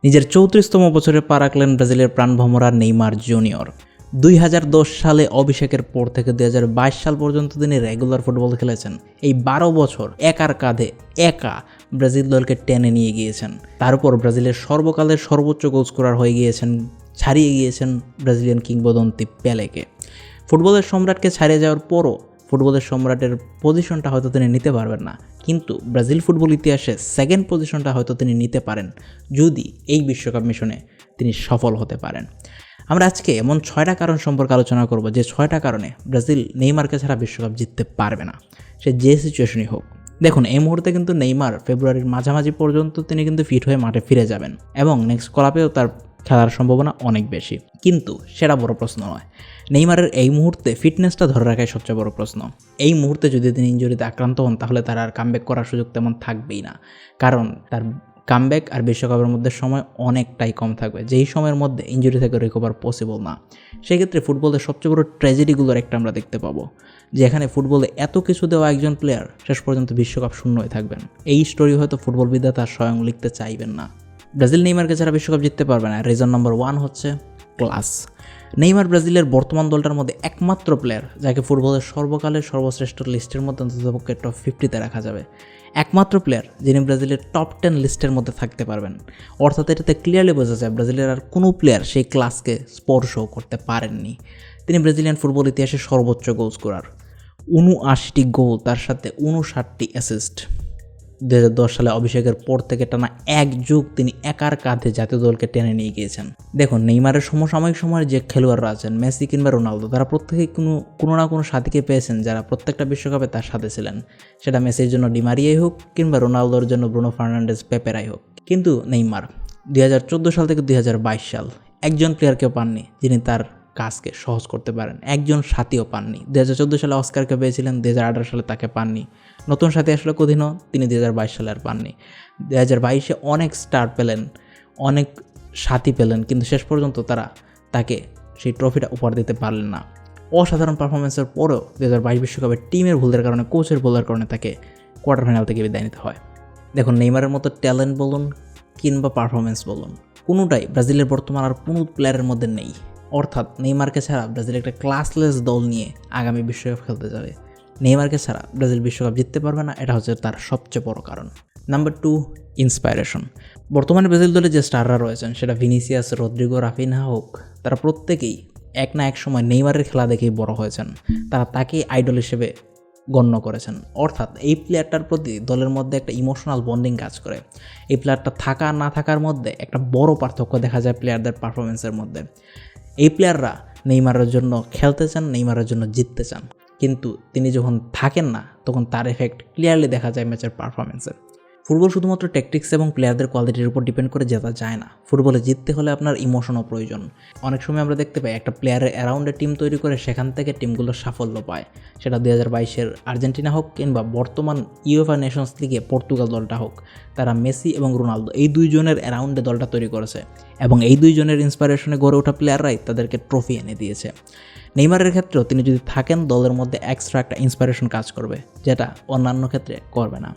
নিজের 34তম বছরে পা রাখলেন ব্রাজিলের প্রাণভোমরা নেইমার জুনিয়র। 2010 সালে অভিষেকের পর থেকে 2022 সাল পর্যন্ত তিনি রেগুলার ফুটবল খেলেছেন। এই 12 বছর একার কাঁধে একা ব্রাজিল দলকে টেনে নিয়ে গিয়েছেন। তার উপর ব্রাজিলের সর্বকালের সর্বোচ্চ গোল স্কোরার হয়ে গিয়েছেন, ছাড়িয়ে গিয়েছেন ব্রাজিলিয়ান কিংবদন্তি পেলেকে। ফুটবলের সম্রাটকে ছাড়িয়ে যাওয়ার পরও ফুটবলের সম্রাটের পজিশনটা হয়তো তিনি নিতে পারবেন না, কিন্তু ব্রাজিল ফুটবল ইতিহাসে সেকেন্ড পজিশনটা হয়তো তিনি নিতে পারেন যদি এই বিশ্বকাপ মিশনে তিনি সফল হতে পারেন। আমরা আজকে এমন 6টা কারণ সম্পর্কে আলোচনা করব যে 6টা কারণে ব্রাজিল নেইমারকে ছাড়া বিশ্বকাপ জিততে পারবে না, সে যে সিচুয়েশনই হোক। দেখুন, এই মুহূর্তে কিন্তু নেইমার ফেব্রুয়ারির মাঝামাঝি পর্যন্ত তিনি কিন্তু ফিট হয়ে মাঠে ফিরে যাবেন এবং নেক্সট কলাপেও তার খেলার সম্ভাবনা অনেক বেশি। কিন্তু সেটা বড় প্রশ্ন নয়। নেইমারের এই মুহূর্তে ফিটনেসটা ধরে রাখাই সবচেয়ে বড় প্রশ্ন। এই মুহূর্তে যদি তিনি ইনজুরিতে আক্রান্ত হন তাহলে তার আর কামব্যাক করার সুযোগ তেমন থাকবেই না, কারণ তার কামব্যাক আর বিশ্বকাপের মধ্যে সময় অনেকটাই কম থাকবে, যেই সময়ের মধ্যে ইনজুরি থেকে রিকভার পসিবল না। সেক্ষেত্রে ফুটবলের সবচেয়ে বড় ট্র্যাজেডিগুলোর একটা আমরা দেখতে পাবো, যেখানে ফুটবলে এত কিছু দেওয়া একজন প্লেয়ার শেষ পর্যন্ত বিশ্বকাপ শূন্য হয়ে থাকবেন। এই স্টোরি হয়তো ফুটবল বিধাতা স্বয়ং লিখতে চাইবেন না। ব্রাজিল নেইমারকে ছাড়া বিশ্বকাপ জিততে পারবে না। রিজন নাম্বার 1 হচ্ছে ক্লাস। নেইমার ব্রাজিলের বর্তমান দলটার মধ্যে একমাত্র প্লেয়ার যাকে ফুটবলের সর্বকালের সর্বশ্রেষ্ঠ লিস্টের মধ্যে অন্ততপক্ষে টপ 50-তে রাখা যাবে। একমাত্র প্লেয়ার যিনি ব্রাজিলের টপ 10 লিস্টের মধ্যে থাকতে পারবেন। অর্থাৎ এটাতে ক্লিয়ারলি বোঝা যায় ব্রাজিলের আর কোনো প্লেয়ার সেই ক্লাসকে স্পর্শও করতে পারেননি। তিনি ব্রাজিলিয়ান ফুটবল ইতিহাসে সর্বোচ্চ গোল স্কোরার, 79টি গোল, তার সাথে 59টি অ্যাসিস্ট। 2010 সালে অভিষেকের পর থেকে টানা এক যুগ তিনি একার কাঁধে জাতীয় দলকে টেনে নিয়ে গিয়েছেন। দেখুন, নেইমারের সমসাময়িক সময়ের যে খেলোয়াড়রা আছেন, মেসি কিংবা রোনালদো, তারা প্রত্যেকেই কোনো না কোনো সাথীকে পেয়েছেন যারা প্রত্যেকটা বিশ্বকাপে তার সাথে ছিলেন। সেটা মেসির জন্য ডিমারিয়াই হোক কিংবা রোনালদোর জন্য ব্রুনো ফার্নান্ডেজ, পেপেরাই হোক। কিন্তু নেইমার 2014 সাল থেকে 2022 সাল একজন প্লেয়ারকেও পাননি যিনি তার কাজকে সহজ করতে পারেন। একজন সাথীও পাননি। 2014 সালে অস্কারকে পেয়েছিলেন, 2018 সালে তাকে পাননি। নতুন সাথী আসলে কঠিনও, তিনি 2022 সালে আর পাননি। 2022-এ অনেক স্টার পেলেন, অনেক সাথী পেলেন, কিন্তু শেষ পর্যন্ত তারা তাকে সেই ট্রফিটা উপহার দিতে পারলেন না। অসাধারণ পারফরমেন্সের পরেও 2022 বিশ্বকাপে টিমের ভুলের কারণে, কোচের ভুলের কারণে তাকে কোয়ার্টার ফাইনাল থেকে বিদায় নিতে হয়। দেখুন, নেইমারের মতো ট্যালেন্ট বলুন কিংবা পারফরমেন্স বলুন, কোনোটাই ব্রাজিলের বর্তমান আর কোনো প্লেয়ারের মধ্যে নেই। অর্থাৎ নেইমারকে ছাড়া ব্রাজিল একটা ক্লাসলেস দল নিয়ে আগামী বিশ্বকাপ খেলতে যাবে। নেইমারকে ছাড়া ব্রাজিল বিশ্বকাপ জিততে পারবে না, এটা হচ্ছে তার সবচেয়ে বড় কারণ। Number 2, inspiration. বর্তমানে ব্রাজিল দলে যে স্টাররা রয়েছেন, সেটা ভিনিসিয়াস, রদ্রিগো, রাফিনহা হোক, তারা প্রত্যেকেই এক না এক সময় নেইমারের খেলা দেখেই বড় হয়েছেন। তারা তাকেই আইডল হিসেবে গণ্য করেছেন। অর্থাৎ এই প্লেয়ারটার প্রতি দলের মধ্যে একটা ইমোশনাল বন্ডিং কাজ করে। এই প্লেয়ারটা থাকা না থাকার মধ্যে একটা বড় পার্থক্য দেখা যায় প্লেয়ারদের পারফরমেন্সের মধ্যে। এই প্লেয়াররা নেইমারের জন্য খেলতে চান, নেইমারের জন্য জিততে চান, কিন্তু তিনি যখন থাকেন না তখন তার এফেক্ট ক্লিয়ারলি দেখা যায় ম্যাচের পারফরমেন্সে। ফুটবল শুধুমাত্র ট্যাকটিক্স এবং প্লেয়ারদের কোয়ালিটির উপর ডিপেন্ড করে জেতা যায় না। ফুটবলে জিততে হলে আপনার ইমোশনও প্রয়োজন। অনেক সময় আমরা দেখতে পাই একটা প্লেয়ারের অ্যারাউন্ডে টিম তৈরি করে সেখান থেকে টিমগুলো সাফল্য পায়। সেটা 2022-এর আর্জেন্টিনা হোক কিংবা বর্তমান ইউএফএ নেশনস লিগে পর্তুগাল দলটা হোক, তারা মেসি এবং রোনালদো এই দুইজনের অ্যারাউন্ডে দলটা তৈরি করেছে এবং এই দুইজনের ইন্সপাইরেশনে গড়ে ওঠা প্লেয়াররাই তাদেরকে ট্রফি এনে দিয়েছে। নেইমারের ক্ষেত্রেও তিনি যদি থাকেন, দলের মধ্যে এক্সট্রা একটা ইন্সপাইরেশন কাজ করবে, যেটা অন্যান্য ক্ষেত্রে করবে না।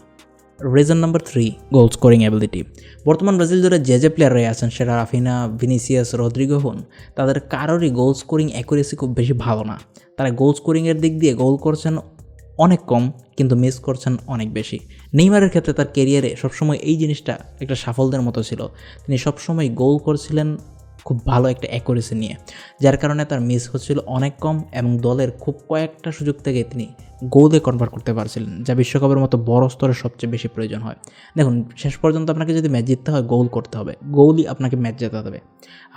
Reason number 3, goal scoring ability. বর্তমান ব্রাজিল দলে যে প্লেয়াররাই আছেন, সেটা রাফিনা, ভিনিসিয়াস, রদ্রিগো হন, তাদের কারোরই গোল স্কোরিং অ্যাকুরেসি খুব বেশি ভালো না। তারা গোল স্কোরিংয়ের দিক দিয়ে গোল করছেন অনেক কম, কিন্তু মিস করছেন অনেক বেশি। নেইমারের ক্ষেত্রে তার কেরিয়ারে সবসময় এই জিনিসটা একটা সাফল্যের মতো ছিল। তিনি সবসময় গোল করছিলেন খুব ভালো একটা অ্যাকুরেসি নিয়ে, যার কারণে তার মিস হচ্ছিল অনেক কম এবং দলের খুব কয়েকটা সুযোগ থেকে তিনি গোলে কনভার্ট করতে পারছিলেন, যা বিশ্বকাপের মতো বড় স্তরে সবচেয়ে বেশি প্রয়োজন হয়। দেখুন, শেষ পর্যন্ত আপনাকে যদি ম্যাচ জিততে হয়, গোল করতে হবে। গোলই আপনাকে ম্যাচ জেতাতে হবে।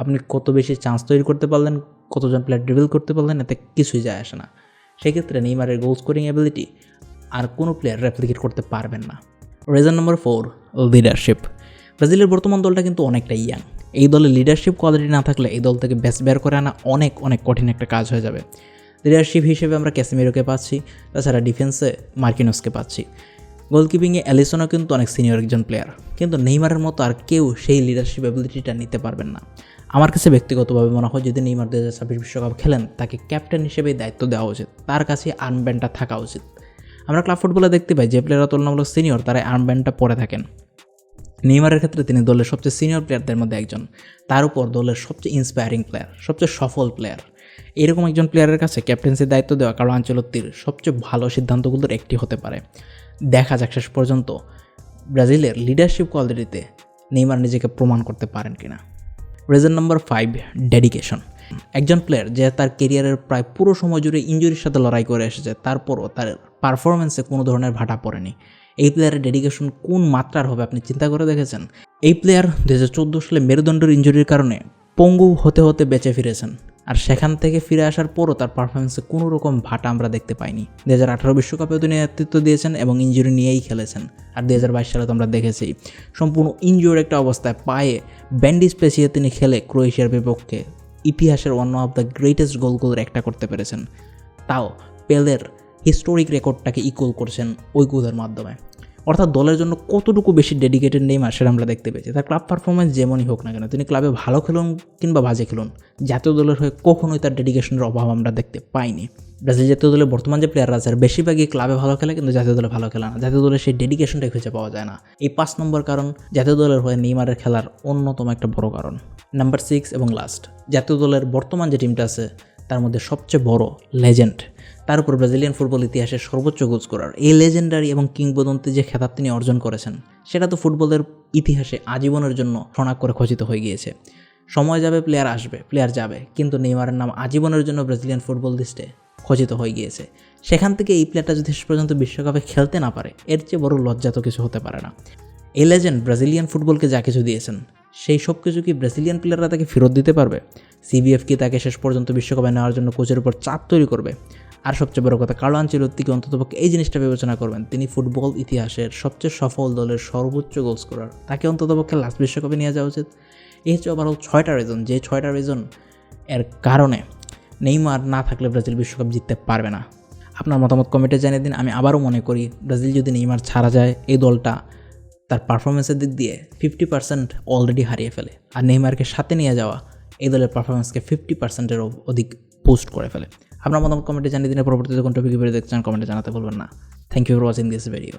আপনি কত বেশি চান্স তৈরি করতে পারলেন, কতজন প্লেয়ার ড্রিবল করতে পারলেন, এতে কিছুই যায় আসে না। সেক্ষেত্রে নেইমারের গোল স্কোরিং অ্যাবিলিটি আর কোনো প্লেয়ার রেপ্লিকেট করতে পারবেন না। Reason number 4, leadership. ব্রাজিলের বর্তমান দলটা কিন্তু অনেকটাই ইয়াং। এই দলে লিডারশিপ কোয়ালিটি না থাকলে এই দল থেকে বেস্ট বের করে আনা অনেক অনেক কঠিন একটা কাজ হয়ে যাবে। লিডারশিপ হিসেবে আমরা ক্যাসেমিরোকে পাচ্ছি, তাছাড়া ডিফেন্সে মার্কিনোসকে পাচ্ছি। গোলকিপিংয়ে অ্যালিসনও কিন্তু অনেক সিনিয়র একজন প্লেয়ার, কিন্তু নেইমারের মতো আর কেউ সেই লিডারশিপ অ্যাবিলিটিটা নিতে পারবেন না। আমার কাছে ব্যক্তিগতভাবে মনে হয় যদি নেইমার 2026 বিশ্বকাপ খেলেন, তাকে ক্যাপ্টেন হিসেবেই দায়িত্ব দেওয়া উচিত। তার কাছে আর্মব্যান্ডটা থাকা উচিত। আমরা ক্লাব ফুটবলে দেখতে পাই যে প্লেয়াররা তুলনামূলক সিনিয়র, তারা আর্মব্যান্ডটা পরে থাকেন। নেইমারের ক্ষেত্রে তিনি দলের সবচেয়ে সিনিয়র প্লেয়ারদের মধ্যে একজন, তার উপর দলের সবচেয়ে ইন্সপায়ারিং প্লেয়ার, সবচেয়ে সফল প্লেয়ার। এরকম একজন প্লেয়ারের কাছে ক্যাপ্টেন্সির দায়িত্ব দেওয়া কার্লো আনচেলত্তির সবচেয়ে ভালো সিদ্ধান্তগুলোর একটি হতে পারে। দেখা যাক শেষ পর্যন্ত ব্রাজিলের লিডারশিপ কোয়ালিটিতে নেইমার নিজেকে প্রমাণ করতে পারেন কিনা। Reason number 5, dedication. একজন প্লেয়ার যে তার কেরিয়ারের প্রায় পুরো সময় জুড়ে ইনজুরির সাথে লড়াই করে এসেছে, তারপরও তার পারফরমেন্সে কোনো ধরনের ভাটা পড়েনি। এই প্লেয়ারের ডেডিকেশন কোন মাত্রার হবে আপনি চিন্তা করে দেখেছেন? এই প্লেয়ার 2014 সালে মেরুদণ্ডের ইনজুরির কারণে পঙ্গু হতে হতে বেঁচে ফিরেছেন, আর সেখান থেকে ফিরে আসার পরও তার পারফরমেন্সে কোনো রকম ভাটা আমরা দেখতে পাইনি। 2018 বিশ্বকাপেও তিনি নেতৃত্ব দিয়েছেন এবং ইনজুরি নিয়েই খেলেছেন। আর 2022 সালে তো আমরা দেখেছি সম্পূর্ণ ইনজুর একটা অবস্থায় পায়ে ব্যান্ডেজ পেঁচিয়ে তিনি খেলে ক্রোয়েশিয়ার বিপক্ষে ইতিহাসের ওয়ান অফ দ্য গ্রেটেস্ট গোলগুলোর একটা করতে পেরেছেন। তাও পেলের হিস্টোরিক রেকর্ডটাকে ইকুয়াল করছেন ওই গোলের মাধ্যমে। অর্থাৎ দলের জন্য কতটুকু বেশি ডেডিকেটেড নেইমার সেটা আমরা দেখতে পেয়েছি। তার ক্লাব পারফরমেন্স যেমনই হোক না কেন, তিনি ক্লাবে ভালো খেলুন কিংবা বাজে খেলুন, জাতীয় দলের হয়ে কখনোই তার ডেডিকেশনের অভাব আমরা দেখতে পাইনি। ব্রাজিল জাতীয় দলের বর্তমান যে প্লেয়াররা আছে বেশিরভাগই ক্লাবে ভালো খেলে কিন্তু জাতীয় দলে ভালো খেলে না। জাতীয় দলের সেই ডেডিকেশনটাই খুঁজে পাওয়া যায় না। এই 5 নম্বর কারণ জাতীয় দলের হয়ে নেইমারের খেলার অন্যতম একটা বড় কারণ। নাম্বার 6 এবং লাস্ট, জাতীয় দলের বর্তমান যে টিমটা আছে তার মধ্যে সবচেয়ে বড় লেজেন্ড, তার উপর ব্রাজিলিয়ান ফুটবল ইতিহাসের সর্বোচ্চ গোল স্কোরার, এই লেজেন্ডারি এবং কিংবদন্তি যে খেতাব তিনি অর্জন করেছেন সেটা তো ফুটবলের ইতিহাসে আজীবনের জন্য শনাক করে খচিত হয়ে গিয়েছে। সময় যাবে, প্লেয়ার আসবে, প্লেয়ার যাবে, কিন্তু নেইমারের নাম আজীবনের জন্য ব্রাজিলিয়ান ফুটবল লিস্টে খচিত হয়ে গিয়েছে। সেখান থেকে এই প্লেয়ারটা যদি শেষ পর্যন্ত বিশ্বকাপে খেলতে না পারে, এর চেয়ে বড় লজ্জা তো কিছু হতে পারে না। এই লেজেন্ড ব্রাজিলিয়ান ফুটবলকে যা কিছু দিয়েছেন সেই সব কিছু কি ব্রাজিলিয়ান প্লেয়াররা তাকে ফেরত দিতে পারবে? সিবিএফ কি তাকে শেষ পর্যন্ত বিশ্বকাপে নেওয়ার জন্য কোচের উপর চাপ তৈরি করবে? আর সবচেয়ে বড় কথা, কার্লো আনচেলত্তিকে অন্ততপক্ষে এই জিনিসটা বিবেচনা করবেন, তিনি ফুটবল ইতিহাসের সবচেয়ে সফল দলের সর্বোচ্চ গোল স্কোরার, তাকে অন্ততপক্ষে লাস্ট বিশ্বকাপে নিয়ে যাওয়া উচিত। এই হচ্ছে ওভারঅল 6টা রিজন, যে 6টা রিজন এর কারণে নেইমার না থাকলে ব্রাজিল বিশ্বকাপ জিততে পারবে না। আপনার মতামত কমেন্টে জানিয়ে দিন। আমি আবারও মনে করি ব্রাজিল যদি নেইমার ছাড়া যায়, এই দলটা তার পারফরমেন্সের দিক দিয়ে 50% অলরেডি হারিয়ে ফেলে, আর নেইমারকে সাথে নিয়ে যাওয়া এই দলের পারফরমেন্সকে 50%-এর অধিক বুস্ট করে ফেলে। আপনার মতামত কমেন্টে জানিয়ে দিন। পরবর্তীতে কোন টপিকে ভিডিও দেখতে চান কমেন্টে জানাতে ভুলবেন না। Thank you for watching this video.